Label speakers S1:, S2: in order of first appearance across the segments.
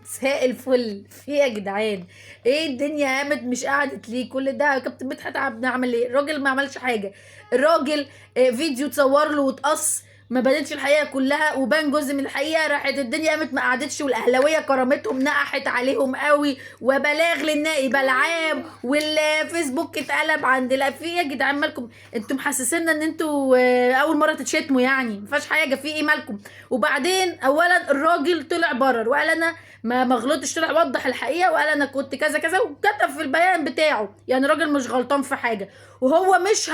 S1: مساء الفل، في إيه يا جدعان؟ ايه الدنيا قامت مش قعدت ليه كل ده؟ كابتن مدحت عبد عمل ايه؟ الراجل ما عملش حاجه. الراجل فيديو اتصور له واتقص، ما بانتش الحقيقه كلها وبان جزء من الحقيقه، راحت الدنيا قامت ما قعدتش، والاهلاويه كرامتهم نقحت عليهم قوي، وبلاغ للنائب العام، والفيسبوك اتقلب عند في ايه يا جدعان مالكم؟ انتوا محسسينا ان انتوا اول مره تتشتموا، يعني ما فيهاش حاجه، في ايه مالكم؟ وبعدين اولا الراجل طلع برر وقال انا ما غلطتش، طلع وضح الحقيقه وقال انا كنت كذا كذا، وكتب في البيان بتاعه، يعني الراجل مش غلطان في حاجه، وهو مش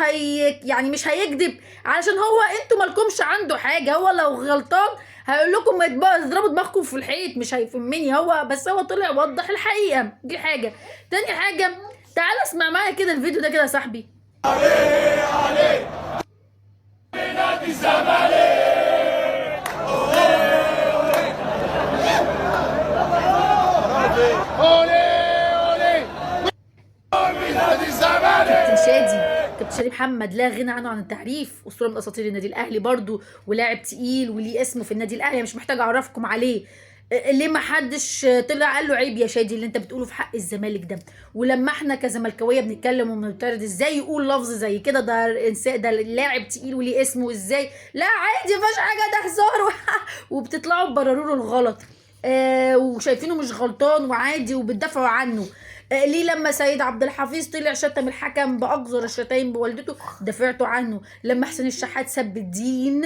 S1: يعني مش هيكذب، علشان هو انتوا مالكمش عنده حاجه، هو لو غلطان هيقول لكم اضربوا دماغكم في الحيط، مش هيفهمني هو، بس هو طلع وضح الحقيقه، دي حاجه. تاني حاجه، تعال اسمع معايا كده الفيديو ده كده يا صاحبي.
S2: علي علي نادي الزمالك
S1: كابتن شادي، كابتن شادي محمد لا غنى عنه عن التعريف، اسطوره من اساطير النادي الاهلي برضو، ولاعب تقيل وليه اسمه في النادي الاهلي، مش محتاج اعرفكم عليه. ليه ما حدش طلع قال له عيب يا شادي اللي انت بتقوله في حق الزمالك ده؟ ولما احنا كزملكاويه بنتكلم وبنعترض، ازاي يقول لفظ زي كده؟ ده انسان، ده لاعب تقيل وليه اسمه، ازاي؟ لا عادي مفيش حاجه، ده هزار وبتطلعوا تبرروا له الغلط، وشايفينه مش غلطان وعادي وبتدافعوا عنه. ليه لما سيد عبد الحفيظ طلع شتم الحكم باقذر الشتايم بوالدته دافعتوا عنه؟ لما حسين الشحات سب الدين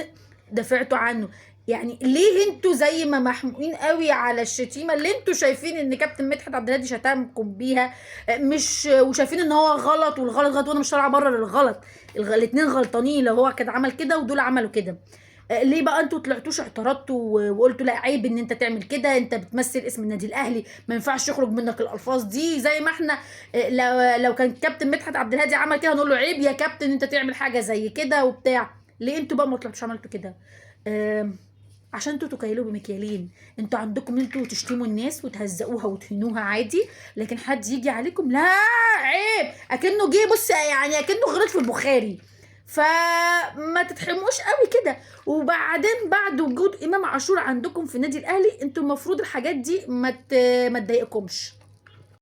S1: دافعتوا عنه؟ يعني ليه انتوا زي ما محموقين قوي على الشتيمه اللي انتوا شايفين ان كابتن مدحت عبد الهادي شتمكم بيها، مش وشايفين ان هو غلط والغلط غلط، وانا مش طالعه ابرر الغلط، الاتنين غلطانين، لو هو كان عمل كده ودول عملوا كده. ليه بقى انتوا طلعتوش اعترضتوا وقلتوا لا عيب ان انت تعمل كده، انت بتمثل اسم النادي الاهلي، ما ينفعش يخرج منك الالفاظ دي؟ زي ما احنا لو كان كابتن مدحت عبد الهادي عمل كده هنقول له عيب يا كابتن انت تعمل حاجه زي كده وبتاع. ليه انتوا بقى ما طلعتوش عملتوا كده؟ عشان انتوا تكيلوا بمكيالين، انتوا عندكم انتوا تشتموا الناس وتهزقوها وتهنوها عادي، لكن حد يجي عليكم لا عيب، اكنه جه بص يعني اكنه غلط في البخاري، فما تتحموش قوي كده. وبعدين بعد وجود امام عاشور عندكم في النادي الاهلي، انتوا المفروض الحاجات دي ما تضايقكمش.